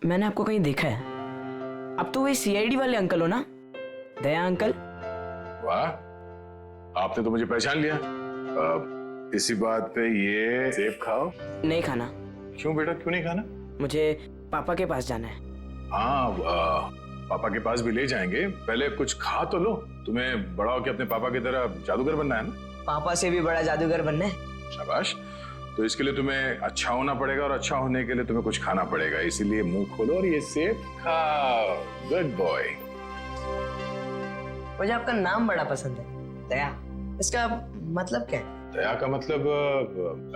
मैंने आपको कहीं देखा है। अब तो वही सीआईडी वाले अंकल हो ना, दया अंकल? वाह, आपने तो मुझे पहचान लिया। इसी बात पे ये सेब खाओ। नहीं खाना। क्यों बेटा, क्यों नहीं खाना? मुझे पापा के पास जाना है। हाँ, पापा के पास भी ले जाएंगे, पहले कुछ खा तो लो। तुम्हें बड़ा होकर अपने पापा की तरह जादूगर बनना है ना? पापा से भी बड़ा जादूगर बनना है। शाबाश। तो इसके लिए तुम्हें अच्छा होना पड़ेगा, और अच्छा होने के लिए तुम्हें कुछ खाना पड़ेगा। इसीलिए मुंह खोलो और ये सेब खाओ। Good boy. मुझे आपका नाम बड़ा पसंद है, दया। इसका मतलब क्या है? दया का मतलब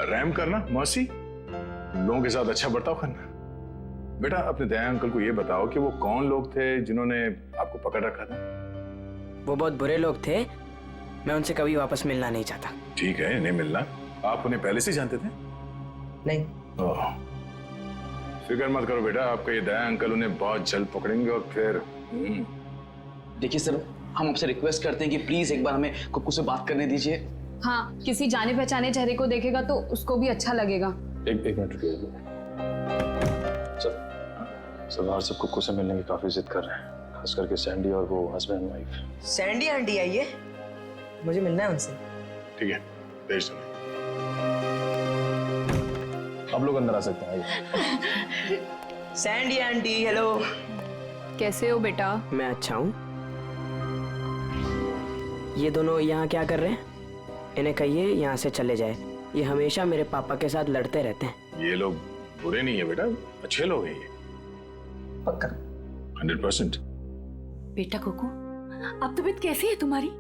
रहम करना, मर्सी, लोगों के साथ अच्छा बर्ताव करना। बेटा, अपने दया अंकल को ये बताओ कि वो कौन लोग थे जिन्होंने आपको पकड़ रखा था? वो बहुत बुरे लोग थे, मैं उनसे कभी वापस मिलना नहीं चाहता। ठीक है, नहीं मिलना। आप उन्हें पहले से जानते थे? नहीं। फिक्र मत करो बेटा, आपका ये दया अंकल उन्हें बहुत जल्द पकड़ेंगे और फिर देखिए सर, हम आपसे रिक्वेस्ट करते हैं कि प्लीज एक बार हमें कुक्कू से बात करने दीजिए। हाँ, किसी जाने पहचाने चेहरे को देखेगा तो उसको भी अच्छा लगेगा। एक मिनट रुकिए सर। सरदार सब कुक्कू से मिलने की काफी जिद कर रहे हैं, खास करके सैंडी और वो husband and wife. Sandy aunty आई है, मुझे मिलना है उनसे। ठीक है, भेज दो। आप लोग अंदर आ सकते हैं, आइए। Sandy aunty, hello. कैसे हो बेटा? मैं अच्छा हूँ। ये दोनों यहाँ क्या कर रहे हैं? इन्हें कहिए यहाँ से चले जाए। ये हमेशा मेरे पापा के साथ लड़ते रहते हैं। ये लोग बुरे नहीं है बेटा, अच्छे लोग हैं ये। पक्का? 100%। बेटा कुकू, अब तबीयत कैसी है तुम्हारी?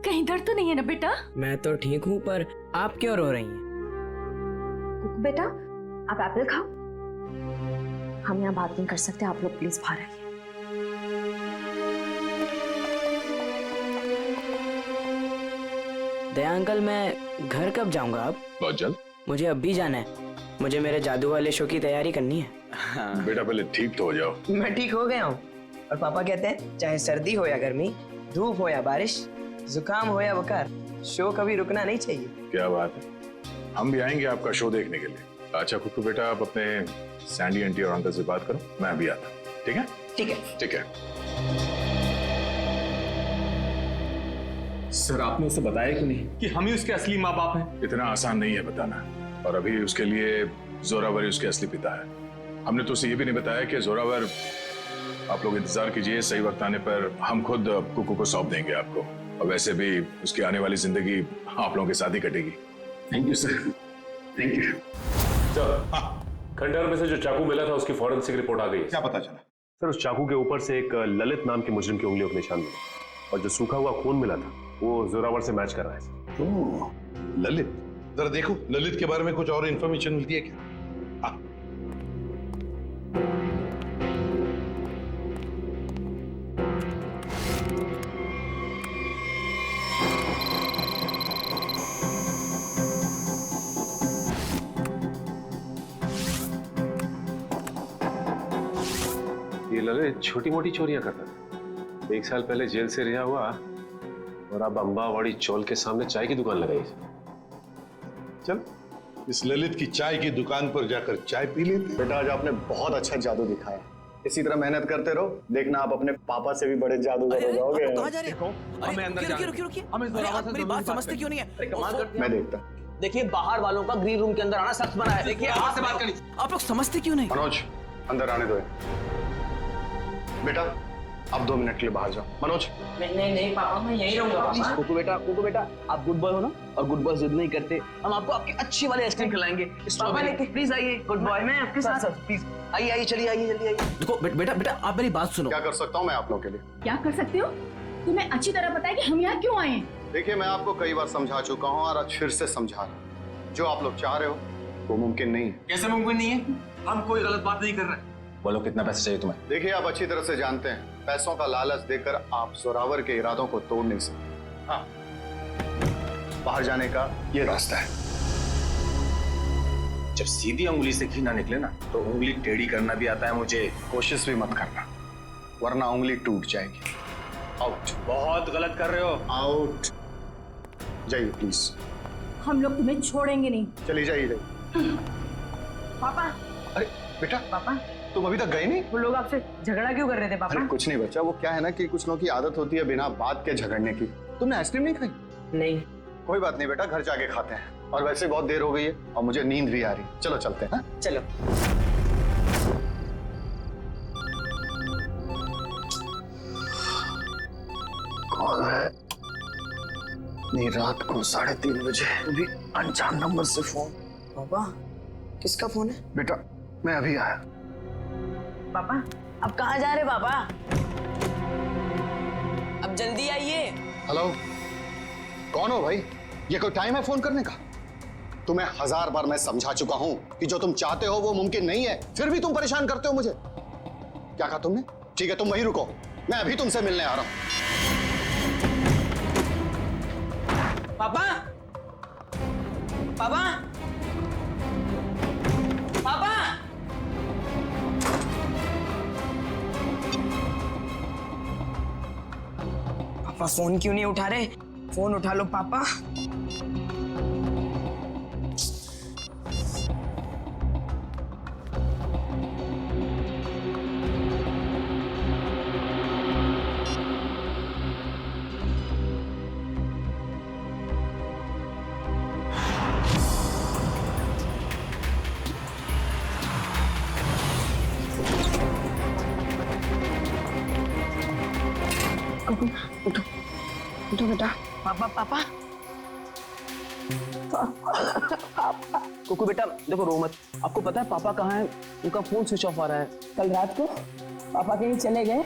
कहीं दर्द तो नहीं है ना बेटा? मैं तो ठीक हूँ, पर आप क्यों रो रही हैं? कुकू बेटा, आप एप्पल खाओ। हम यहाँ बात नहीं कर सकते, आप लोग प्लीज बाहर आइए। दया अंकल, मैं घर कब जाऊंगा अब? बहुत जल्द। मुझे अब भी जाना है, मुझे मेरे जादू वाले शो की तैयारी करनी है। बेटा पहले ठीक तो हो जाओ। मैं ठीक हो गया हूँ, और पापा कहते हैं चाहे सर्दी हो या गर्मी, धूप हो या बारिश, जुकाम हो या बुखार, शो कभी रुकना नहीं चाहिए। क्या बात है, हम भी आएंगे आपका शो देखने के लिए। अच्छा कुक्कू बेटा, आप अपने सैंडी आंटी और अंकल से बात करो, मैं अभी आता हूँ। ठीक है? ठीक है। ठीक है। सर, आपने उसे बताया क्यों नहीं कि हम ही उसके असली माँ बाप हैं? इतना आसान नहीं है बताना, और अभी उसके लिए जोरावर ही उसके असली पिता है। हमने तो उसे ये भी नहीं बताया कि जोरावर, आप लोग इंतजार कीजिए, सही वक्त आने पर हम खुद कुक्कू को सौंप देंगे आपको। और वैसे भी उसकी आने वाली जिंदगी आप लोगों के साथ ही कटेगी। Thank you sir, thank you sir, खंडहर में से जो चाकू मिला था उसकी फॉरेंसिक रिपोर्ट आ गई है। क्या पता चला? सर, उस चाकू के ऊपर से एक ललित नाम के मुजरिम की उंगलियों के निशान मिले, और जो सूखा हुआ खून मिला था वो जोरावर से मैच कर रहा है। ओह, ललित, जरा देखो ललित के बारे में कुछ और इन्फॉर्मेशन मिलती है क्या? ये ललित छोटी मोटी चोरियां करता था। 1 साल पहले जेल से रिहा हुआ, और अब अम्बावाड़ी चौल के सामने चाय की दुकान लगाई। चल, इस ललित की चाय की दुकान पर जाकर चाय पी लेते। बेटा, आज आपने बहुत अच्छा जादू दिखाया। इसी तरह मेहनत करते रहो, देखना आप अपने पापा से भी बड़े जादूगर हो जाओगे। कहाँ जा रहे हो? हमें अंदर रुकिए। आप मेरी बात समझते क्यों नहीं है? मैं देखता। देखिए, बाहर वालों का ग्रीन रूम के अंदर आना सख्त बना है। देखिए, आपसे बात करनी, आप लोग समझते क्यों नहीं? मनोज, अंदर आने दो। बेटा, आप 2 मिनट के लिए बाहर जाओ। मनोज। नहीं पापा, मैं यही रहूंगा। कुकू बेटा, आप गुड बॉय हो ना, और गुड बॉय जिद नहीं करते। हम आपको आपकी अच्छी वाली आइसक्रीम खिलाएंगे। प्लीज आइए, गुड बॉय। मैं आपके साथ, प्लीज आइए, चलिए आइए, जल्दी आइए। देखो बेटा, आप मेरी बात सुनो। क्या कर सकता हूँ मैं आप लोगों के लिए? क्या कर सकते हो? तुम्हें अच्छी तरह पता है कि हम यहाँ क्यों आए हैं। देखिए, मैं आपको कई बार समझा चुका हूँ और आज फिर से समझा रहा हूँ। जो आप लोग चाह रहे हो वो मुमकिन नहीं है। कैसे मुमकिन नहीं है? हम कोई गलत बात नहीं कर रहे। बोलो, कितना पैसा चाहिए तुम्हें? देखिए, आप अच्छी तरह से जानते हैं, पैसों का लालच देकर आप जोरावर के इरादों को तोड़ नहीं सकते। हाँ, बाहर जाने का ये रास्ता है। जब सीधी उंगली से घी ना निकले ना, तो उंगली टेढ़ी करना भी आता है मुझे। कोशिश भी मत करना, वरना उंगली टूट जाएगी। आउट। बहुत गलत कर रहे हो। आउट। जाइए प्लीज। हम लोग तुम्हें छोड़ेंगे नहीं। चलिए जाइए। पापा। अरे बेटा, पापा, तुम अभी तक गए नहीं? वो लोग आपसे झगड़ा क्यों कर रहे थे पापा? अरे कुछ नहीं बच्चा, वो क्या है ना कि कुछ लोगों की आदत होती है बिना बात के झगड़ने की। तुमने आइसक्रीम नहीं खाई? नहीं। कोई बात नहीं बेटा, घर जाके खाते हैं। और वैसे बहुत देर हो गई है और मुझे नींद भी आ रही है। चलो चलते हैं। हाँ? चलो। कौन है? नहीं, रात को 3:30 बजे भी अनजान नंबर से फोन। पापा किसका फोन है? बेटा मैं अभी आया। पापा अब कहाँ जा रहे पापा? अब जल्दी आइए। हेलो, कौन हो भाई? ये कोई टाइम है फोन करने का? तुम्हें 1000 बार मैं समझा चुका हूं कि जो तुम चाहते हो वो मुमकिन नहीं है, फिर भी तुम परेशान करते हो मुझे। क्या कहा तुमने? ठीक है तुम वहीं रुको, मैं अभी तुमसे मिलने आ रहा हूं। पापा पापा पापा पापा फोन क्यों नहीं उठा रहे? फोन उठा लो पापा। उठो उठो बेटा। पापा पापा कुकू बेटा देखो, रो मत। आपको पता है पापा कहाँ है? उनका फोन स्विच ऑफ आ रहा है। कल रात को पापा कहीं चले गए,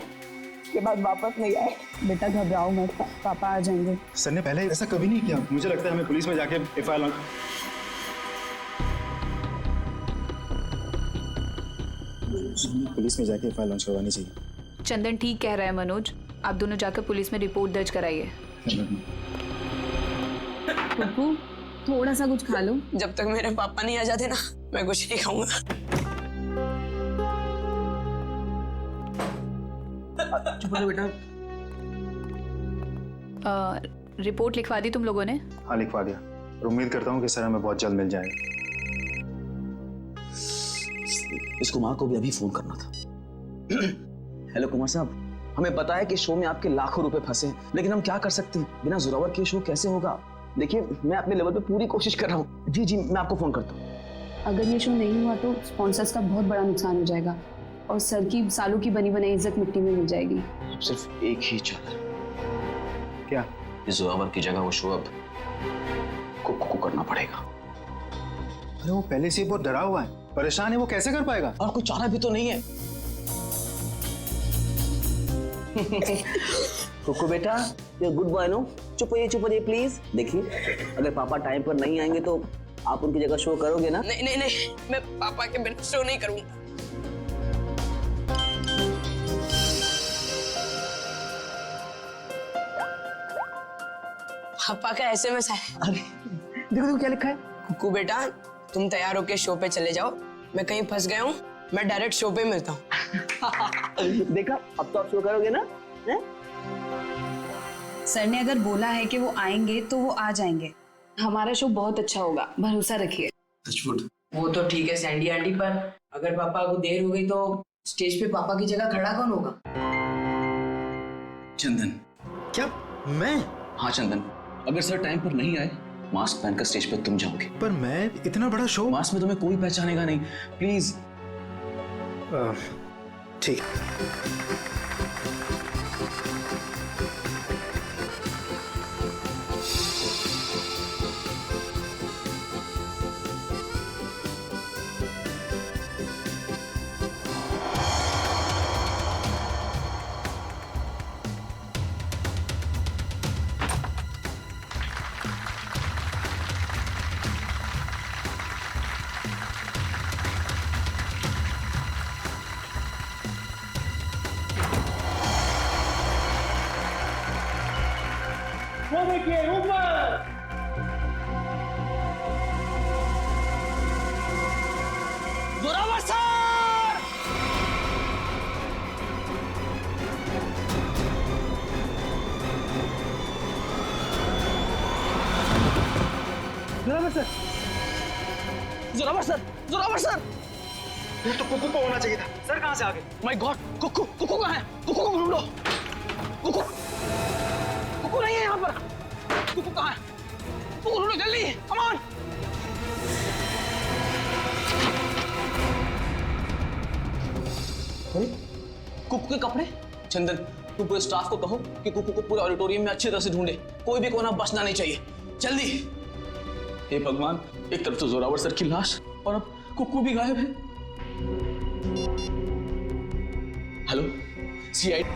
के बाद वापस नहीं आए। बेटा घबराओ मत, पापा आ जाएंगे। सर ने पहले ऐसा कभी नहीं किया। मुझे लगता है हमें पुलिस में जाके FIR लॉन्च करवानी चाहिए। चंदन ठीक कह रहा है मनोज, आप दोनों जाकर पुलिस में रिपोर्ट दर्ज कराइए। पप्पू थोड़ा सा कुछ खा लो। जब तक मेरे पापा नहीं आ जाते ना, मैं कुछ नहीं खाऊंगा। चुप रहो बेटा। रिपोर्ट लिखवा दी तुम लोगों ने? हाँ लिखवा दिया, और उम्मीद करता हूँ कि सर हमें बहुत जल्द मिल जाएगा। इस कुमार को भी अभी फोन करना था। हेलो कुमार साहब, हमें पता है कि शो में आपके लाखों रुपए फंसे हैं, लेकिन हम क्या कर सकते हैं? बिना जोरावर के शो कैसे होगा? देखिए मैं अपने लेवल पे पूरी कोशिश कर रहा हूँ। जी जी मैं आपको फोन करता हूँ। अगर ये शो नहीं हुआ तो स्पॉन्सर्स का बहुत बड़ा नुकसान हो जाएगा और सर की सालों की बनी बनाई इज्जत मिट्टी में मिल जाएगी। सिर्फ एक ही चादर। क्या? इस जोरावर की जगह वो शो अब कुकू को करना पड़ेगा। अरे वो पहले से बहुत डरा हुआ है, परेशान है, वो कैसे कर पाएगा? और कोई चारा भी तो नहीं है। कुकू बेटा, ये गुड बॉय नो, चुप होइए प्लीज। देखिए अगर पापा टाइम पर नहीं आएंगे तो आप उनकी जगह शो करोगे ना? नहीं नहीं नहीं, मैं पापा के बिना शो नहीं करूंगा। पापा का SMS है। अरे देखो क्या लिखा है। कुकू बेटा तुम तैयार होके शो पे चले जाओ, मैं कहीं फंस गया हूँ, मैं डायरेक्ट शो पे मिलता हूँ। देखा, अब तो आप शो करोगे ना? सर ने अगर बोला है कि वो आएंगे तो वो आ जाएंगे। हमारा शो बहुत अच्छा होगा, भरोसा रखिए। वो तो ठीक है सैंडी आंटी, पर अगर पापा को देर हो गई तो स्टेज पे पापा की जगह खड़ा कौन होगा? चंदन। क्या? मैं? हाँ चंदन, अगर सर टाइम पर नहीं आए, मास्क पहनकर स्टेज पर तुम जाओगे। पर मैं इतना बड़ा शो। मास्क में तुम्हें कोई पहचानेगा नहीं, प्लीज। ठीक। Zorawar sir! Zorawar sir, Zorawar sir, Zorawar sir. ये तो कुकू को होना चाहिए था। सर यहाँ से आगे? माय गॉड, कुकू कुकू कहाँ है? कुकू को ढूंढो। कुकू कुकू नहीं है यहाँ पर। कुकू कहाँ है? कुकू ढूंढो जल्दी, कम ऑन। कुकू के कपड़े? चंदन, तू पूरे स्टाफ को कहो कि कुकू को पूरे ऑडिटोरियम में अच्छी तरह से ढूंढे, कोई भी कोना बचना नहीं चाहिए, जल्दी। हे भगवान, एक तरफ तो जोरावर सर की लाश और अब कुकू भी गायब है। Hello, CID.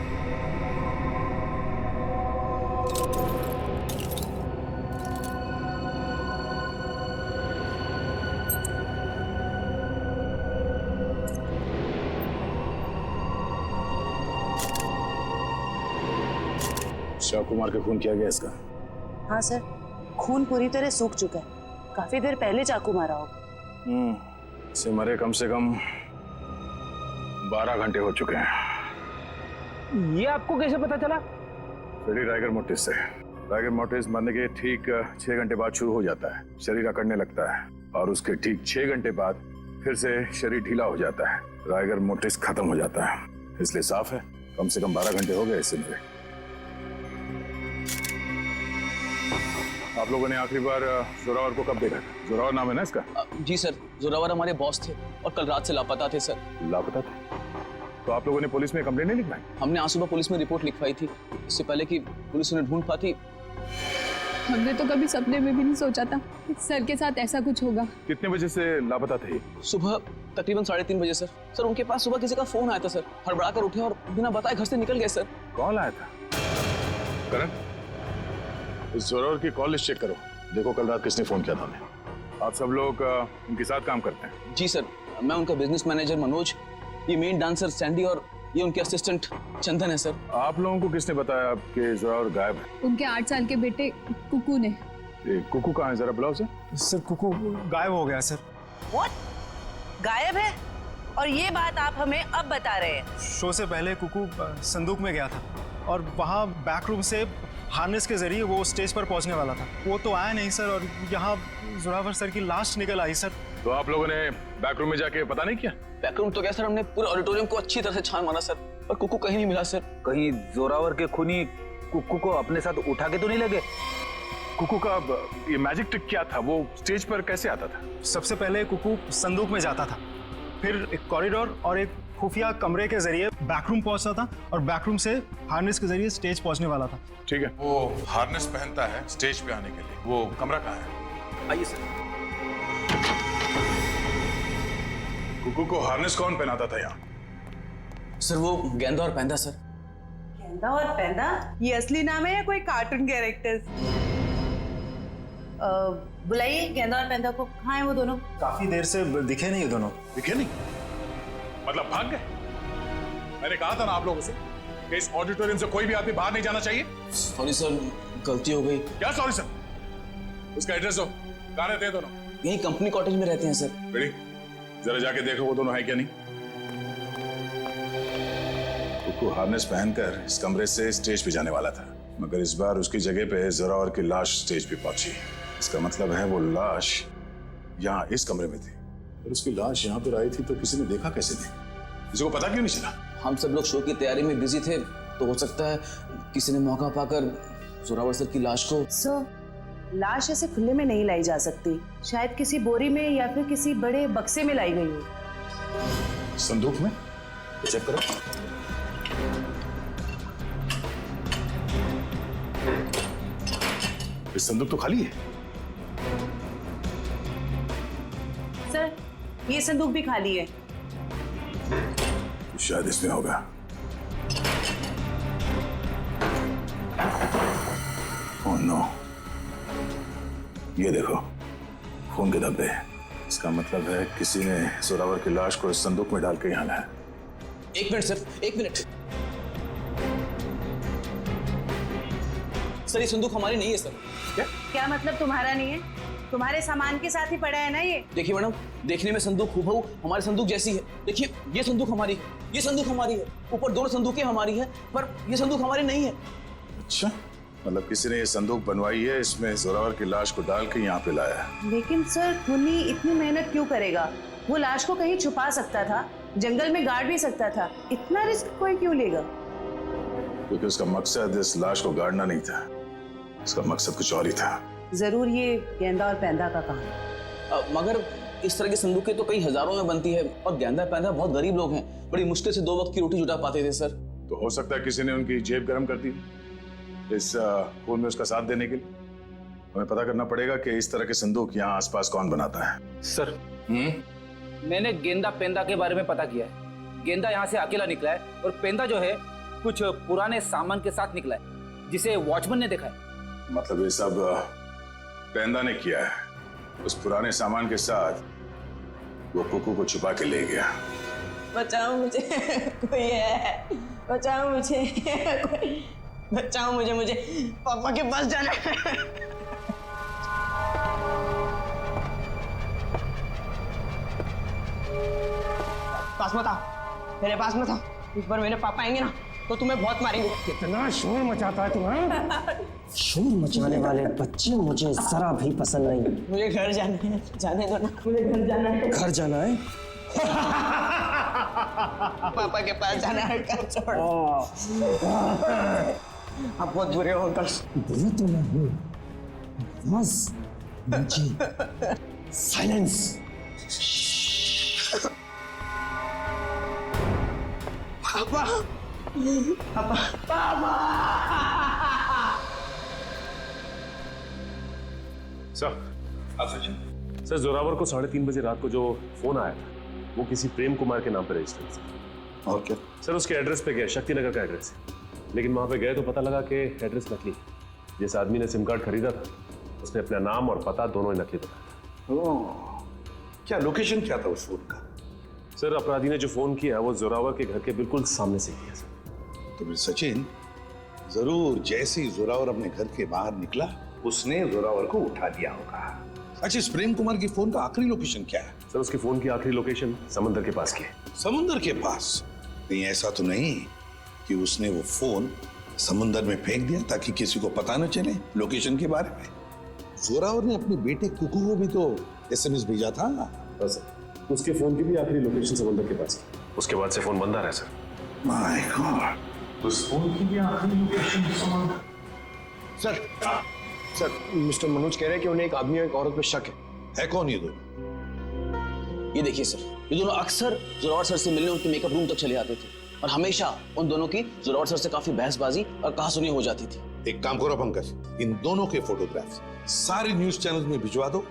शिव कुमार का खून किया गया इसका? हाँ सर, खून पूरी तरह सूख चुका है, काफी देर पहले चाकू मारा होगा। इसे मरे कम से कम 12 घंटे हो चुके हैं। ये आपको कैसे पता चला? फ्रेडी राइगर मोर्टिस से। राइगर मोर्टिस मरने के ठीक 6 घंटे बाद शुरू हो जाता है, शरीर अकड़ने लगता है और उसके ठीक 6 घंटे बाद फिर से शरीर ढीला हो जाता है, राइगर मोर्टिस खत्म हो जाता है। इसलिए साफ है कम से कम 12 घंटे हो गए इससे मरे। आप लोगों ने आखिरी बार जोरावर को कब देखा? जोरावर नाम है ना इसका? जी सर, जोरावर हमारे बॉस थे और कल रात से लापता थे सर। लापता थे? तो आप लोगों ने पुलिस में कंप्लेंट नहीं लिखवाई? हमने आज सुबह पुलिस में रिपोर्ट लिखवाई थी, इससे पहले कि पुलिस उन्हें ढूंढ पाती। हमने तो कभी सपने में भी नहीं सोचा था कि सर के साथ ऐसा कुछ होगा। कितने बजे से लापता थे? सुबह तकरीबन 3:30 बजे सर। सर उनके पास सुबह किसी का फोन आया था सर, हड़बड़ा कर उठे और बिना बताए घर से निकल गए सर। कौन आया था? करण, इस जोरावर की कॉल लिस्ट चेक करो, देखो कल रात किसने फोन किया था हमें। आप सब लोग उनके साथ काम करते हैं? जी सर, मैं उनका बिजनेस मैनेजर मनोज, ये मेन डांसर सैंडी और ये उनके असिस्टेंट चंदन है सर। आप लोगों को किसने बताया कि जोरावर गायब है? उनके 8 साल के बेटे कुकू ने। कुकू कहाँ है, जरा बुलाओ उसे। सर कुकू गायब हो गया सर। What? गायब है? और ये बात आप हमें अब बता रहे हैं? शो से पहले कुकू संदूक में गया था और वहाँ बैक रूम से हार्नेस के जरिए वो स्टेज पर पहुंचने वाला था। वो तो आया नहीं सर और यहाँ जोरावर सर की लाश निकल आई सर। तो आप लोगों ने बैक रूम में जाके पता नहीं किया? बैक रूम तो क्या सर, हमने पूरे ऑडिटोरियम को अच्छी तरह से छान मारा सर, पर कुकू कहीं नहीं मिला सर। कहीं जोरावर के खूनी कुकू को अपने साथ उठा के तो नहीं लगे? कुकू का ये मैजिक ट्रिक क्या था? वो स्टेज पर कैसे आता था? सबसे पहले कुकू संदूक में जाता था, फिर एक कॉरिडोर और एक खुफिया कमरे के जरिए बैकरूम पहुंचता था और बैकरूम से हार्नेस के जरिए स्टेज पहुंचने वाला था। ठीक है, वो हार्नेस पहनता है स्टेज पे आने के लिए, वो कमरा कहाँ है? आइए सर। कुकू को हार्नेस कौन पहनाता था यहाँ? सर वो गेंदा और पैंदा सर। गेंदा और पैंदा? ये असली नाम है या कोई कार्टून कैरेक्टर्स? बुलाइए गेंदा और पैंदा को, कहाँ है वो दोनों? काफी देर से दिखे नहीं दोनों। दिखे नहीं? मतलब भाग गए? मैंने कहा था ना आप लोगों से कि इस ऑडिटोरियम से कोई भी आदमी बाहर नहीं जाना चाहिए। सॉरी सर, गलती हो गई। क्या सॉरी सर? उसका एड्रेस दो, कहाँ रहते हैं दोनों? यही कंपनी कॉटेज में रहते हैं सर। बेटी, जरा जाके देखो वो दोनों है क्या नहीं। कुकू हार्नेस पहनकर इस कमरे से स्टेज पे जाने वाला था, मगर इस बार उसकी जगह पे जोरावर की लाश स्टेज पे पहुंची। इसका मतलब है वो लाश यहाँ इस कमरे में थी और उसकी लाश यहाँ पर आई थी, तो किसी ने देखा कैसे नहीं? किसी को पता क्यों नहीं चला? हम सब लोग शो की तैयारी में बिजी थे, तो हो सकता है किसी ने मौका पाकर जोरावर सर की लाश को। सर, लाश ऐसे खुले में नहीं लाई जा सकती, शायद किसी बोरी में या फिर किसी बड़े बक्से में लाई गई हो। संदूक में? चेक करो। इस संदूक तो खाली है। सर, ये संदूक भी खाली है। शायद इसमें होगा। ओह नो, ये देखो खून के धब्बे। इसका मतलब है किसी ने जोरावर की लाश को इस संदूक में डाल के यहाँ लाया। 1 मिनट सर, 1 मिनट। सर ये संदूक हमारी नहीं है सर। क्या मतलब तुम्हारा नहीं है? तुम्हारे सामान के साथ ही पड़ा है ना ये। देखिए मैडम, देखने में संदूक हूबहू हमारे संदूक जैसी है। देखिए ये संदूक हमारी है, ये संदूक हमारी है, ऊपर दोनों संदूकें हमारी है, पर ये संदूक हमारी नहीं है। अच्छा, मतलब किसी ने ये संदूक बनवाई है, इसमें जोरावर की लाश को डाल के यहाँ पे लाया है। लेकिन सर, खूनी इतनी मेहनत क्यों करेगा? वो लाश को कहीं छुपा सकता था जंगल में गाड़ भी सकता था, इतना रिस्क कोई क्यों लेगा? क्योंकि उसका मकसद इस लाश को गाड़ना नहीं था, उसका मकसद कुछ और ही था। जरूर ये गेंदा और पैंदा का काम है। मगर इस तरह की संदूकें तो कई हजारों में बनती है, और गेंदा पैंदा बहुत गरीब लोग हैं, बड़ी मुश्किल से 2 वक्त की रोटी जुटा पाते थे सर। तो हो सकता है किसी ने उनकी जेब गर्म कर दी इस खून में उसका साथ देने के लिए। हमें पता करना पड़ेगा कि इस तरह के संदूक यहाँ आसपास कौन बनाता है। सर मैंने गेंदा पेंदा के बारे में पता किया है। गेंदा यहाँ से अकेला निकला है, और पेंदा जो है कुछ पुराने सामान के साथ निकला है, जिसे वॉचमैन ने देखा है। मतलब ये सब पेंदा ने किया है, उस पुराने सामान के साथ वो कुकू को छुपा के ले गया। बचाओ मुझे, कोई है, बचाओ मुझे, बचाओ मुझे, मुझे पापा के पास जाना है। पास मत आओ, मेरे पास मत आओ। इस बार मेरे पापा आएंगे ना तो तुम्हें बहुत मारेंगे। कितना शोर मचाता है तुम्हें? शोर मचाने वाले बच्चे मुझे जरा भी पसंद नहीं। मुझे घर जाना है, जाने दो ना, मुझे घर जाना है। घर जाना है? पापा के पास जाना है, घर छोड़। आप बहुत बुरे हो अंकल। बुरे तो मैं हूँ, बस मुझे साइलेंस। पापा, पापा, पापा। सर जोरावर को 3:30 बजे रात को जो फोन आया था वो किसी प्रेम कुमार के नाम पर रजिस्टर्ड था। और क्या? सर उसके एड्रेस पे गए, शक्तिनगर का एड्रेस है, लेकिन वहां पे गए तो पता लगा कि एड्रेस नकली है। जिस आदमी ने सिम कार्ड खरीदा था उसने अपना नाम और पता दोनों ही नकली बताया था। क्या लोकेशन क्या था उस फोन का? सर अपराधी ने जो फोन किया वो जोरावर के घर के बिल्कुल सामने से किया सर। तो फिर सचिन जरूर जैसे ही जोरावर अपने घर के बाहर निकला उसने जोरावर को उठा दिया होगा। अच्छा, इस प्रेम कुमार की फोन का आखिरी लोकेशन क्या है? सर उसके फोन की आखिरी लोकेशन समंदर के पास की है। समुंदर के पास? कहीं ऐसा तो नहीं कि उसने वो फोन समुंदर में फेंक दिया ताकि किसी को पता न चले लोकेशन के बारे में? जोरावर ने अपने बेटे कुकू को भी तो SMS भेजा था। सर उसके फोन की भी आखिरी लोकेशन समंदर के पास की। उसके बाद से फोन बंद आ रहा है सर। माय गॉड, उस फोन की भी आखिरी लोकेशन समंदर। सर मिस्टर मनोज कह रहे हैं कि उन्हें एक आदमी और एक औरत पे शक है कौन ये दोनों? ये देखिए सर, ये दोनों अक्सर जोरावर सर से मिलने उनके मेकअप रूम तक चले आते थे, और हमेशा उन दोनों की जोरावर सर से काफी बहसबाजी और कहासुनी हो जाती थी। एक काम करो पंकज, इन दोनों के फोटोग्राफ्स सारे न्यूज चैनल्स में भिजवा दो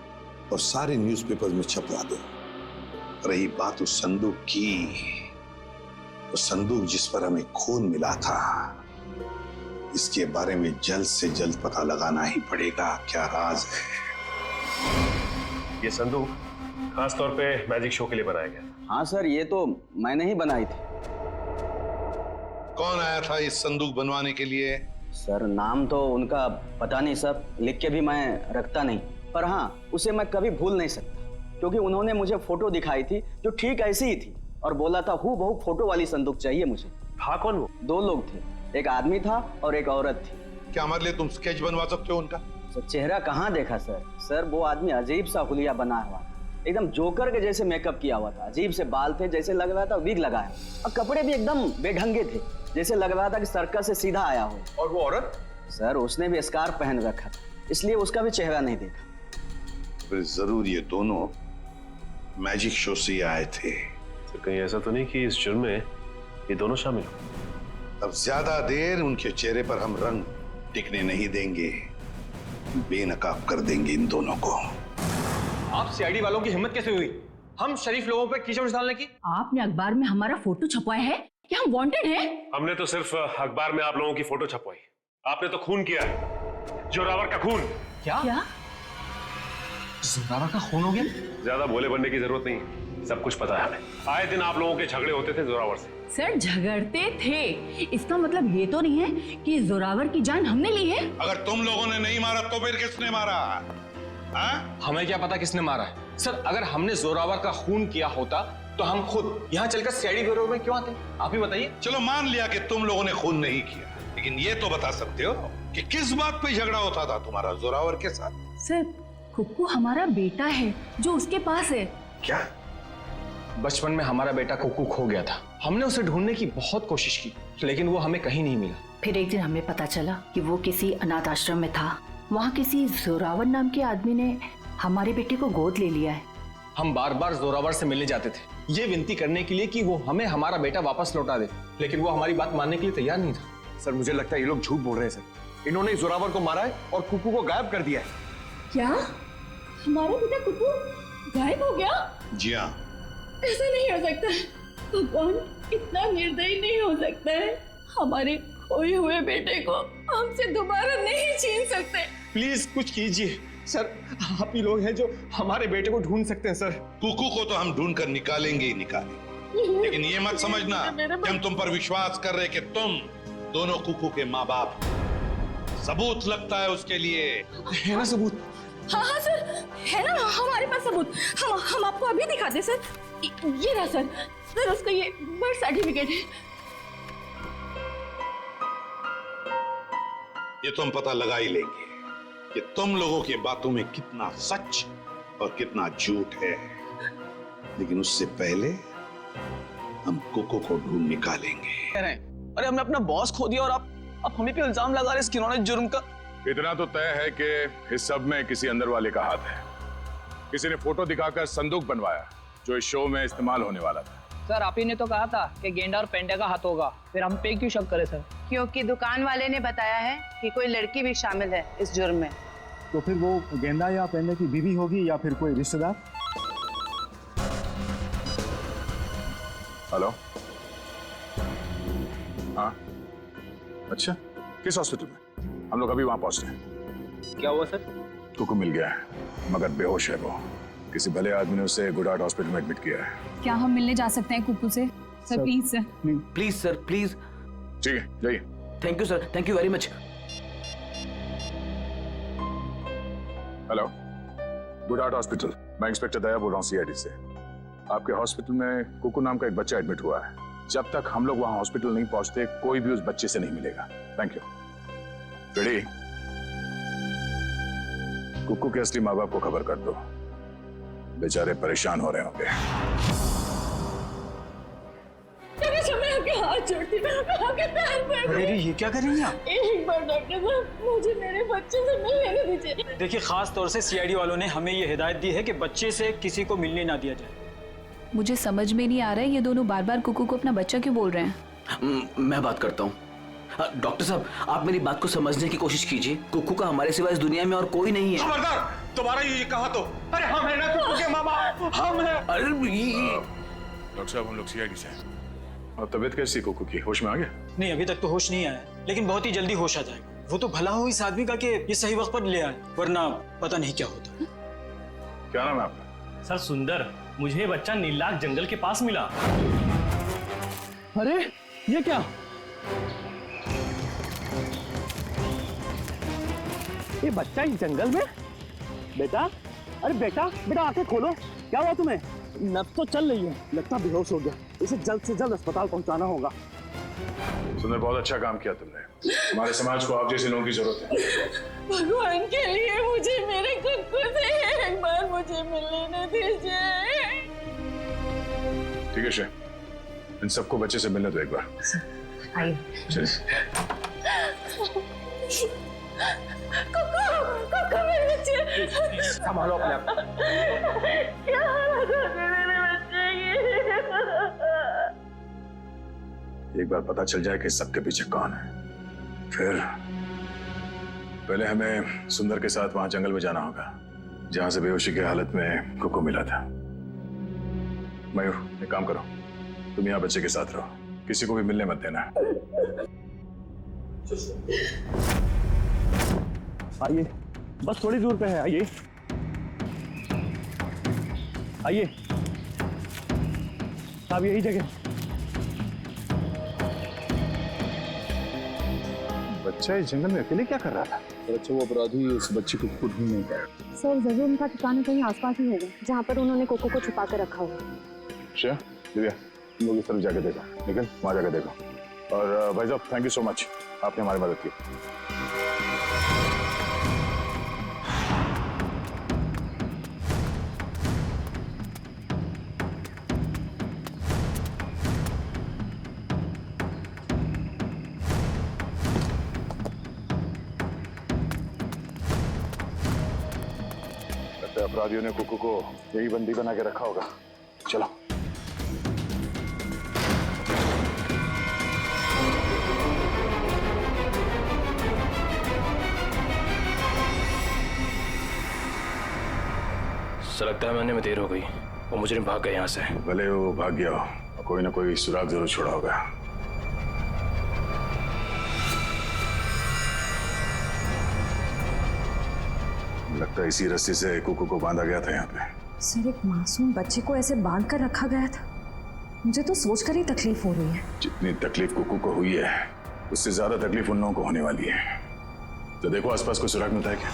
और सारे न्यूज़पेपर में छपवा दो। रही बात उस संदूक की, वो संदूक जिस पर हमें खून मिला था, इसके बारे में जल्द से जल्द पता लगाना ही पड़ेगा क्या राज है। ये संदूक खास तौर पे मैजिक शो के लिए बनाया गया। हाँ सर, ये तो मैंने ही बनाई थी। कौन आया था इस संदूक बनवाने के लिए? सर नाम तो उनका पता नहीं सर, लिख के भी मैं रखता नहीं, पर हाँ उसे मैं कभी भूल नहीं सकता, क्योंकि उन्होंने मुझे फोटो दिखाई थी जो ठीक ऐसी ही थी, और बोला था हूबहू फोटो वाली संदूक चाहिए मुझे। था कौन वो? 2 लोग थे, एक आदमी था और एक औरत थी। क्या हमारे लिए तुम स्केच बनवा सकते हो उनका? सर चेहरा कहाँ देखा सर? सर वो आदमी अजीब सा हुलिया बना हुआ था, एकदम जोकर के जैसे मेकअप किया हुआ था, अजीब से बाल थे, जैसे लग रहा था विग लगाया, और कपड़े भी एकदम बेढंगे थे, जैसे लग रहा था कि सर्कस से सीधा आया हो। और वो औरत? सर उसने भी स्कार्फ पहन रखा था, इसलिए उसका भी चेहरा नहीं देखा। फिर जरूर ये दोनों मैजिक शो से आए थे। तो कहीं ऐसा तो नहीं कि इस जुर्म में ये दोनों शामिल हो? अब ज्यादा देर उनके चेहरे पर हम रंग टिकने नहीं देंगे, बेनकाब कर देंगे इन दोनों को। आप सीआईडी वालों की हिम्मत कैसे हुई हम शरीफ लोगों पे कीचड़ डालने की? आपने अखबार में हमारा फोटो छपवाया है कि हम वांटेड हैं? हमने तो सिर्फ अखबार में आप लोगों की फोटो छपवाई, आपने तो खून किया है, जोरावर का खून। क्या? जोरावर का खून हो गया? ज्यादा भोले बनने की जरूरत नहीं, सब कुछ पता है हमें। आए दिन आप लोगों के झगड़े होते थे जोरावर से। सर झगड़ते थे, इसका मतलब ये तो नहीं है कि जोरावर की जान हमने ली है। अगर तुम लोगों ने नहीं मारा तो फिर किसने मारा? हमें क्या पता किसने मारा है? सर अगर हमने जोरावर का खून किया होता तो हम खुद यहाँ चलकर सीआईडी ब्यूरो में क्यों आते? आप ही बताइए। चलो मान लिया कि तुम लोगों ने खून नहीं किया, लेकिन ये तो बता सकते हो कि किस बात पे झगड़ा होता था तुम्हारा जोरावर के साथ? सर कुक्कू हमारा बेटा है जो उसके पास है। क्या? बचपन में हमारा बेटा कुकू खो गया था। हमने उसे ढूंढने की बहुत कोशिश की, लेकिन वो हमें कहीं नहीं मिला। फिर एक दिन हमें पता चला कि वो किसी अनाथ आश्रम में था। वहाँ किसी जोरावर नाम के आदमी ने हमारे बेटे को गोद ले लिया है। हम बार बार जोरावर से मिलने जाते थे, ये विनती करने के लिए कि वो हमें हमारा बेटा वापस लौटा दे, लेकिन वो हमारी बात मानने के लिए तैयार नहीं था। सर मुझे लगता है ये लोग झूठ बोल रहे हैं सर। इन्होंने जोरावर को मारा है और कुकू को गायब कर दिया है। क्या हमारा बेटा कुकू गायब हो गया? जी हाँ। ऐसा नहीं हो सकता। भगवान इतना निर्दयी नहीं हो सकता है। हमारे खोए हुए बेटे को हमसे दोबारा नहीं छीन सकते। प्लीज कुछ कीजिए सर, आप ही लोग हैं जो हमारे बेटे को ढूंढ सकते हैं सर। कुकू को तो हम ढूंढ कर निकालेंगे ही निकालेंगे, लेकिन ये मत समझना कि हम तुम पर विश्वास कर रहे कि तुम दोनों कुकू के माँ बाप। सबूत लगता है उसके लिए। है ना सबूत? हाँ हाँ सर, है ना हमारे पास सबूत। हम आपको अभी दिखाते सर। ये रहा सर, सर उसका ये बर्थ सर्टिफिकेट है। ये तो हम पता लगा ही लेंगे कि तुम लोगों की बातों में कितना सच और कितना झूठ है, लेकिन उससे पहले हम कुकू को ढूंढ निकालेंगे। अरे हमने अपना बॉस खो दिया और आप हमें पे इल्जाम लगा रहे हैं किन्होंने जुर्म का। इतना तो तय है कि इस सब में किसी अंदर वाले का हाथ है। किसी ने फोटो दिखाकर संदूक बनवाया जो इस शो में इस्तेमाल होने वाला था। सर आप ही ने तो कहा था कि गेंडा और पेंडा का हाथ होगा, फिर हम पे क्यों शक करें सर? क्योंकि दुकान वाले ने बताया है कि कोई लड़की भी शामिल है इस जुर्म में। तो फिर वो गेंदा या पेंडा की बीवी होगी या फिर कोई रिश्तेदार। हेलो, हाँ अच्छा, किस हॉस्पिटल में? हम लोग अभी वहां पहुंचते हैं। क्या हुआ सर? कुकू मिल गया है, मगर बेहोश है वो। किसी भले आदमी ने उसे गुड हार्ट हॉस्पिटल में एडमिट किया है। क्या हम मिलने जा सकते हैं कुकू से? Sir please sir. Please sir please. ठीक है जाइए। Thank you sir, thank you very much. Hello, good heart hospital, मैं इंस्पेक्टर दया बोल रहा हूँ सीआईडी से। आपके हॉस्पिटल में कुकू नाम का एक बच्चा एडमिट हुआ है। जब तक हम लोग वहां हॉस्पिटल नहीं पहुंचते कोई भी उस बच्चे से नहीं मिलेगा। Thank you. रेडी? कुकू के असली माँ बाप को खबर कर दो, बेचारे परेशान हो रहे होंगे। हाथ जोड़ती हूँ, आपके पैर पड़ते हैं। ये क्या कर रही हैं आप? एक बार डॉक्टर साहब मुझे मेरे बच्चे से मिलने दीजिए। देखिए खास तौर से सीआईडी वालों ने हमें ये हिदायत दी है कि बच्चे से किसी को मिलने ना दिया जाए। मुझे समझ में नहीं आ रहा है ये दोनों बार बार कुकू को अपना बच्चा क्यों बोल रहे हैं। मैं बात करता हूँ। डॉक्टर साहब आप मेरी बात को समझने की कोशिश कीजिए। कुकू का हमारे सिवा इस दुनिया में और कोई नहीं है। खबरदार, तुम्हारा ये कहा तो। अरे हम है ना कुकू के माँ बाप, हम है। अरे डॉक्टर साहब हम लोग सीआईडी से हैं। और तबीयत कैसी कुकू की? होश में आ गया? नहीं अभी तक तो होश नहीं आया, लेकिन बहुत ही जल्दी होश आ जाएगा। वो तो भला हो इस आदमी का कि ये सही वक्त पर ले आए, वरना पता नहीं क्या होता। क्या नाम है आपका? सर सुंदर, मुझे ये बच्चा नीलाख जंगल के पास मिला। अरे ये क्या? ये बच्चा इस जंगल में? बेटा, अरे बेटा बेटा आंखें खोलो, क्या हुआ तुम्हें? नब्ज तो चल रही है, लगता बेहोश हो गया। इसे जल्द से जल्द अस्पताल पहुंचाना होगा। सुंदर बहुत अच्छा काम किया तुमने। हमारे समाज को आप जैसे लोगों की जरूरत है। भगवान के लिए मुझे मेरे कुकू से एक बार मुझे मिलने दीजिए। ठीक है शे, इन सबको बच्चे से मिलने दो एक बार। आइए। कुकू मेरे बच्चे। संभालो अपने आप। क्या हालत हो गई मेरे बच्चे की? एक बार पता चल जाए कि सबके पीछे कौन है, फिर पहले हमें सुंदर के साथ वहां जंगल में जाना होगा जहां से बेहोशी की हालत में कुकू मिला था। मयूर एक काम करो, तुम यहाँ बच्चे के साथ रहो, किसी को भी मिलने मत देना। आइए, बस थोड़ी दूर पे है, आइए आइए साहब, यही जगह। बच्चा इस जंगल में अकेले क्या कर रहा था? अच्छा वो अपराधी उस बच्चे को खुद ही नहीं पाया। सर जरूर उनका ठिकाना कहीं आसपास ही होगा जहाँ पर उन्होंने कोको को छुपा कर रखा होगा। अच्छा दिव्या, तुम लोग इस तरफ जाके देखो, लेकिन वहां जाके देखो। और भाई साहब थैंक यू सो मच, आपने हमारी मदद की। है अपराधियों ने कुकू को यही बंदी बना के रखा होगा। चलो। ऐसा लगता है मैंने में देर हो गई। वो मुजरिम भाग गए यहाँ से। भले वो भाग गया हो, कोई ना कोई सुराग जरूर छोड़ा होगा। लगता है इसी रस्सी से कुकू को बांधा गया था यहाँ पे। सर, एक मासूम बच्चे को ऐसे बांध कर रखा गया था। मुझे तो सोचकर ही तकलीफ हो रही है। जितनी तकलीफ कुकू को हुई है उससे ज्यादा तकलीफ उन लोगों को होने वाली है। तो देखो आसपास कोई सुराग मिलता है क्या?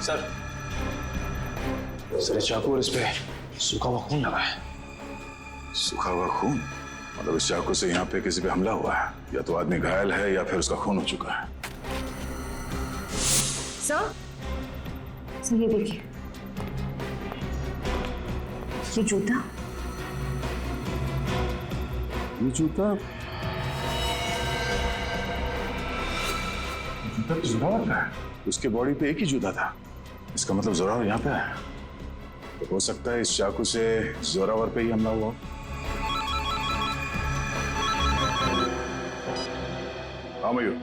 सर, इस चाकू और इस पे सूखा हुआ खून लगा है। सूखा हुआ खून? मतलब इस चाकू से यहाँ पे किसी पे हमला हुआ है? या तो आदमी घायल है या फिर उसका खून हो चुका है। सर ये देखिए, ये जूता। ये जूता तो जोरावर का है। उसके बॉडी पे एक ही जूता था। इसका मतलब जोरावर यहाँ पे है। तो हो सकता है इस चाकू से जोरावर पे ही हमला हुआ। हाँ मयूर,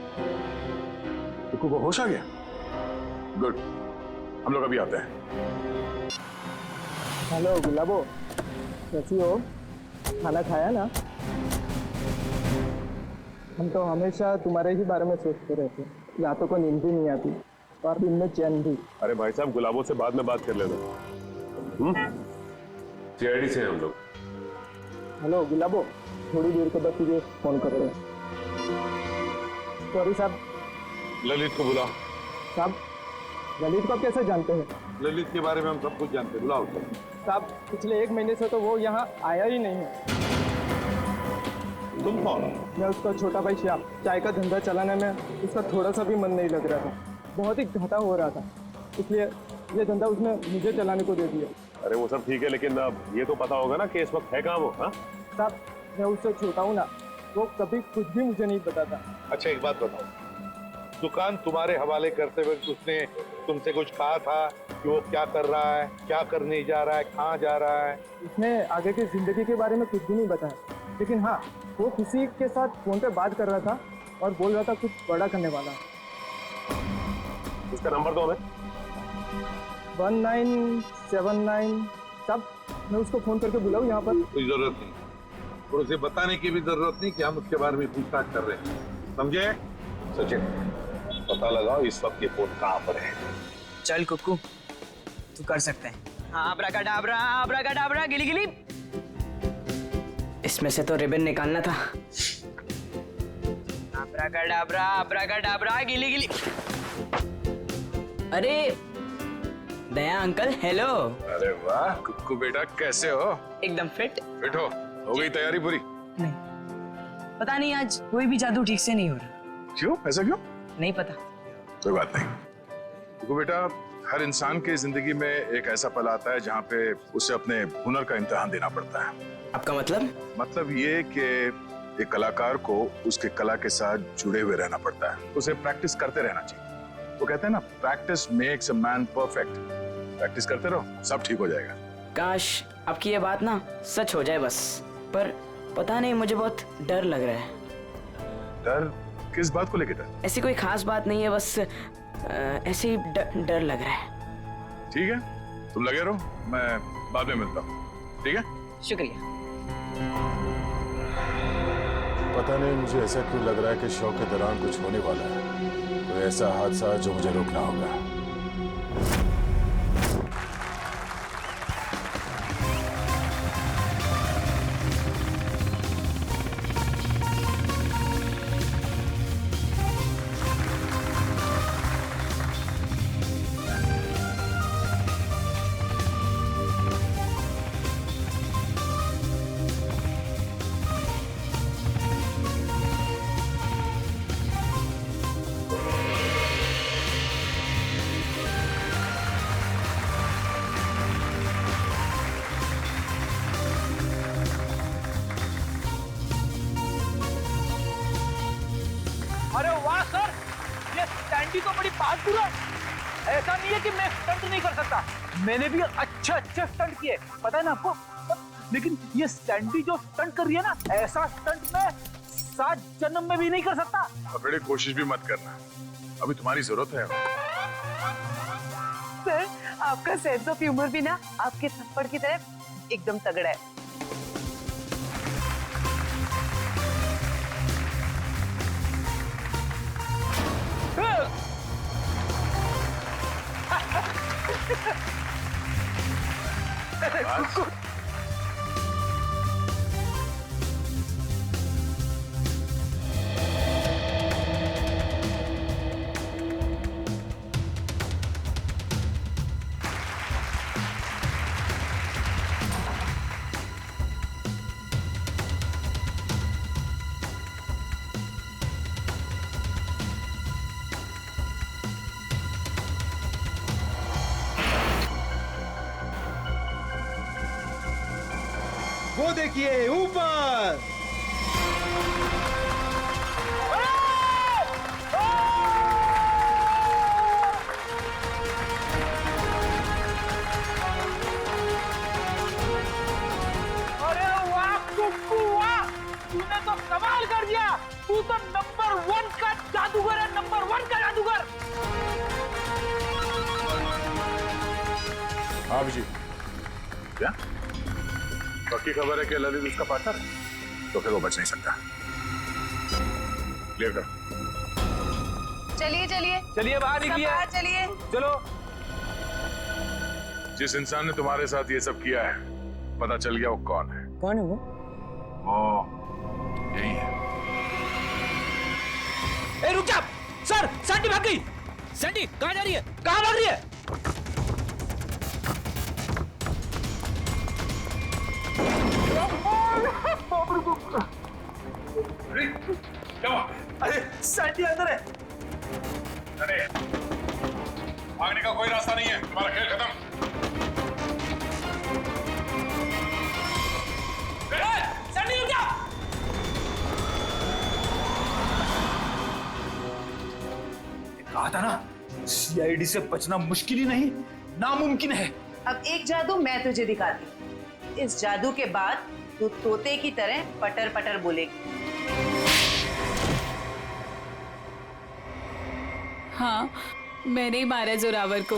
कुकू को होश आ गया? गुड, हम लोग अभी आते हैं। हेलो गुलाबो, कैसी हो? खाना खाया ना? हम तो हमेशा तुम्हारे ही बारे में सोचते रहते, रातों को नींद भी नहीं आती और दिन में चैन भी। अरे भाई साहब, गुलाबों से बाद में बात कर लेना। सीआईडी से हम लोग। हेलो गुलाबो, थोड़ी देर के बाद तुझे फोन कर रहे हैं। सॉरी साहब। ललित को बुलाओ। साहब, ललित को आप कैसे जानते हैं? ललित के बारे में हम सब कुछ जानते हैं, बुलाओ। साहब, पिछले 1 महीने से तो वो यहाँ आया ही नहीं है। तुम कौन? मैं उसका छोटा भाई श्याम। चाय का धंधा चलाने में उसका थोड़ा सा भी मन नहीं लग रहा था। बहुत ही घाटा हो रहा था, इसलिए ये धंधा उसने मुझे चलाने को दे दिया। अरे वो सब ठीक है, लेकिन अब ये तो पता होगा ना कि इस वक्त है कहाँ वो? हाँ साहब, मैं उससे छोटा हूँ ना, वो कभी कुछ भी मुझे नहीं बताता। अच्छा एक बात बताओ, दुकान तुम्हारे हवाले करते हुए उसने तुमसे कुछ कहा था कि वो क्या कर रहा है, क्या करने जा रहा है, कहाँ जा रहा है? उसने आगे की जिंदगी के बारे में कुछ भी नहीं बताया, लेकिन हाँ, वो किसी के साथ फोन पे बात कर रहा था और बोल रहा था कुछ बड़ा करने वाला। उसका नंबर दो हमें। 1979। साहब, मैं उसको फोन करके बुलाऊं यहाँ पर? कोई जरूरत नहीं, और उसे बताने की भी जरूरत नहीं कि हम उसके बारे में पूछताछ कर रहे हैं, समझे? सचिन, पता लगाओ इस वक्त ये फोन कहाँ पर है। चल कुकू, तू कर सकते हैं। हाँ, अब्राकडाब्रा, अब्राकडाब्रा, गिली गिली। इसमें से तो रिबन निकालना था। अब्राकडाब्रा, अब्राकडाब्रा, गिली गिली। अरे दया अंकल, हेलो। अरे वाह कुक्कू बेटा, कैसे हो? एकदम फिट। फिट हो गई तैयारी पूरी? नहीं, पता नहीं आज कोई भी जादू ठीक से नहीं हो रहा। क्यों? ऐसा क्यों? नहीं पता। कोई बात नहीं कुक्कू बेटा, हर इंसान की जिंदगी में एक ऐसा पल आता है जहाँ पे उसे अपने हुनर का इम्तिहान देना पड़ता है। आपका मतलब? मतलब ये कि एक कलाकार को उसके कला के साथ जुड़े हुए रहना पड़ता है, उसे प्रैक्टिस करते रहना चाहिए। वो कहते हैं ना, practice makes a man perfect. Practice करते रहो, सब ठीक हो जाएगा। काश आपकी ये बात ना सच हो जाए बस, पर पता नहीं, मुझे बहुत डर लग रहा है। डर? किस बात को लेकर डर? ऐसी कोई खास बात नहीं है, बस ऐसे ही डर लग रहा है। ठीक है, तुम लगे रहो, मैं बाद में मिलता हूँ। ठीक है, शुक्रिया। पता नहीं मुझे ऐसा क्यों लग रहा है कि शो के दौरान कुछ होने वाला है, कोई ऐसा हादसा जो मुझे रोकना होगा। भी तो बड़ी बहादुर है। ऐसा नहीं है कि मैं स्टंट नहीं कर सकता, मैंने भी अच्छे अच्छे स्टंट किए, पता है ना आपको। लेकिन ये सैंडी जो स्टंट कर रही है ना, ऐसा स्टंट मैं 7 जन्म में भी नहीं कर सकता। अब बेटे कोशिश भी मत करना, अभी तुम्हारी जरूरत है। सर, आपका सेंस ऑफ ह्यूमर भी ना आपके थप्पड़ की तरह एकदम तगड़ा है। वो देखिए ऊपर। अरे वाह कुक्कू वाह, तूने तो कमाल कर दिया। तू तो नंबर 1 का जादूगर है, नंबर 1 का जादूगर। हाँ जी, क्या पक्की खबर है कि ललित उसका पार्टनर है? तो फिर वो बच नहीं सकता। क्लियर कर। चलिए चलिए चलिए बाहर सब निकलिए, बाहर चलिए। चलो। जिस इंसान ने तुम्हारे साथ ये सब किया है, पता चल गया वो कौन है? कौन है वो? वो यही है। ए रुक जा सर, सैंडी भाग गई। सैंडी कहाँ जा रही है, कहाँ भाग रही है? अरे सैंडी अंदर है। अरे भागने का कोई रास्ता नहीं है, तुम्हारा खेल खत्म। सैंडी रुक जा। कहा था ना, सीआईडी से बचना मुश्किल ही नहीं, नामुमकिन है। अब एक जादू मैं तुझे दिखाती। इस जादू के बाद तू तोते की तरह पटर पटर बोलेगी। हाँ, मैंने ही मारा जोरावर को।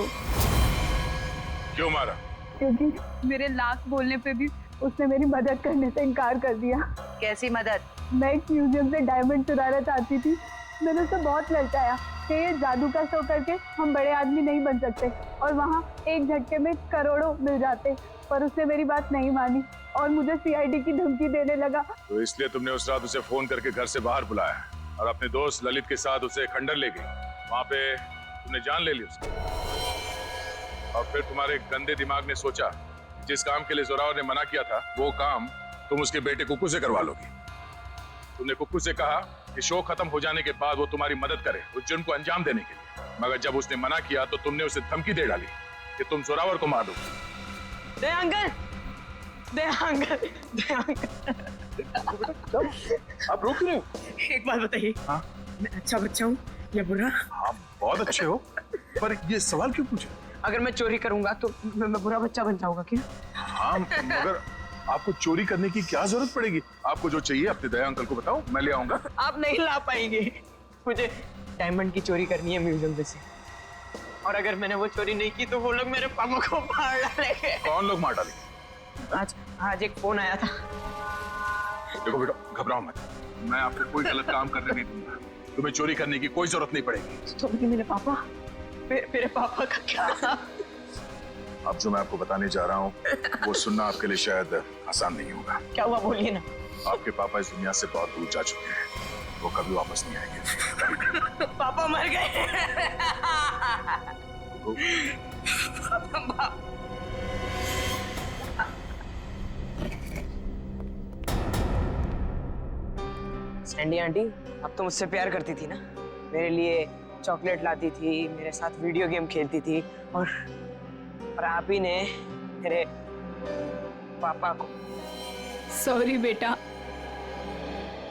क्यों मारा? क्योंकि मेरे लाख बोलने पे भी उसने मेरी मदद करने से इनकार कर दिया। कैसी मदद? मैं एक म्यूजियम से डायमंड चुराना चाहती थी। मैंने उसे बहुत ललचाया कि ये जादू का शो करके हम बड़े आदमी नहीं बन सकते और वहाँ एक झटके में करोड़ों मिल जाते, पर उसने मेरी बात नहीं मानी और मुझे सीआईडी की धमकी देने लगा। तो इसलिए तुमने उस रात उसे फोन करके घर से बाहर बुलाया और अपने दोस्त ललित के साथ उसे खंडर ले गई। वहां पे तुमने जान ले ली उसकी, और फिर तुम्हारे गंदे दिमाग ने सोचा जिस काम के लिए जोरावर ने मना किया था वो काम तुम उसके बेटे कुक्कू से करवा लोगी। तुमने कुक्कू से कहा कि शो खत्म हो जाने के बाद वो तुम्हारी मदद करे उस जुर्म को अंजाम देने के लिए, मगर जब उसने मना किया तो तुमने उसे धमकी दे डाली कि तुम जोरावर को मार दोगे। आप रोक रहे हो? एक बात बताइए, हाँ? मैं अच्छा बच्चा हूँ या बुरा? हाँ बहुत अच्छे हो, पर ये सवाल क्यों पूछे? अगर मैं चोरी करूंगा तो मैं बुरा बच्चा बन जाऊंगा क्या? हाँ, मगर आपको चोरी करने की क्या जरूरत पड़ेगी? आपको जो चाहिए अपने दया अंकल को बताओ, मैं ले आऊंगा। आप नहीं ला पाएंगे। मुझे डायमंड की चोरी करनी है म्यूजियम में से, और अगर मैंने वो चोरी नहीं की तो वो लोग मेरे पापा को मार डालेंगे। कौन लोग मार डालेंगे? आज एक फोन आया था। देखो बेटा, घबराओ मत, मैं आपको कोई गलत काम करने नहीं दूंगा। तुम्हें चोरी करने की कोई जरूरत नहीं पड़ेगी। तो मेरे पापा, मेरे पापा का क्या? अब जो मैं आपको बताने जा रहा हूँ वो सुनना आपके लिए शायद आसान नहीं होगा। क्या हुआ, बोलिए ना। आपके पापा इस दुनिया से बहुत दूर जा चुके हैं, वो कभी वापस नहीं आएंगे। पापा मर गए। सैंडी आंटी, अब तो मुझसे प्यार करती थी ना, मेरे लिए चॉकलेट लाती थी, मेरे साथ वीडियो गेम खेलती थी, और आप ही ने मेरे पापा को। सॉरी बेटा,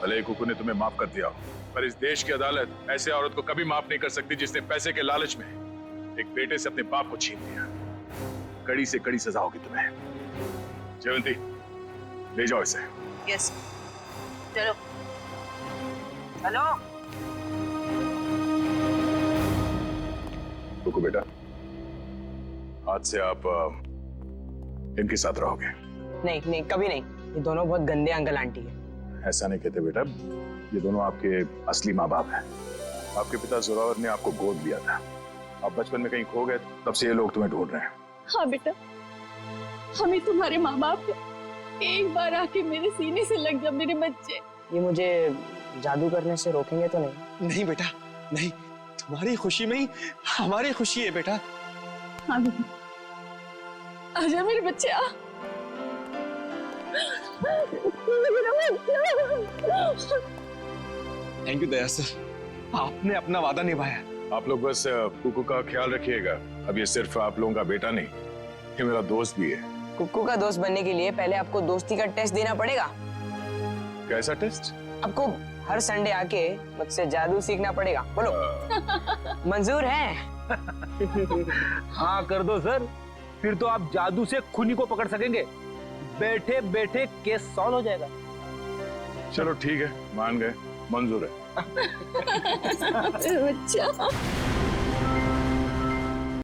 भले ही कुकू ने तुम्हें माफ कर दिया हो, पर इस देश की अदालत ऐसे औरत को कभी माफ नहीं कर सकती जिसने पैसे के लालच में एक बेटे से अपने बाप को छीन लिया। कड़ी से कड़ी सजा होगी तुम्हें। जयवंती, ले जाओ इसे। यस, चलो चलो। कुकू बेटा, आज से आप इनके साथ रहोगे। नहीं नहीं, कभी नहीं। ये दोनों बहुत गंदे अंकल आंटी है। ऐसा नहीं कहते बेटा, ये दोनों आपके असली माँ बाप हैं। आपके पिता जोरावर ने आपको गोद लिया था, आप बचपन में कहीं खो गए, तब से ये लोग तुम्हें ढूंढ रहे हैं। हाँ बेटा, हम ही तुम्हारे माँ बाप हैं। एक बार आके मेरे सीने से लग जा मेरे बच्चे। ये मुझे जादू करने से रोकेंगे तो नहीं? नहीं बेटा, नहीं। तुम्हारी खुशी में ही हमारी खुशी है बेटा। हाँ बेटा, आजा मेरे बच्चे, आ। थैंक यू दया सर, आपने अपना वादा निभाया। आप लोग बस कुकू का ख्याल रखिएगा। अब ये सिर्फ आप लोगों का बेटा नहीं, ये मेरा दोस्त भी है। कुक्कू का दोस्त बनने के लिए पहले आपको दोस्ती का टेस्ट देना पड़ेगा। कैसा टेस्ट? आपको हर संडे आके मुझसे जादू सीखना पड़ेगा। बोलो, मंजूर है? हाँ कर दो सर, फिर तो आप जादू से खूनी को पकड़ सकेंगे। बैठे बैठे केस सॉल्व हो जाएगा। चलो ठीक है, मान गए, मंजूर है। बच्चा।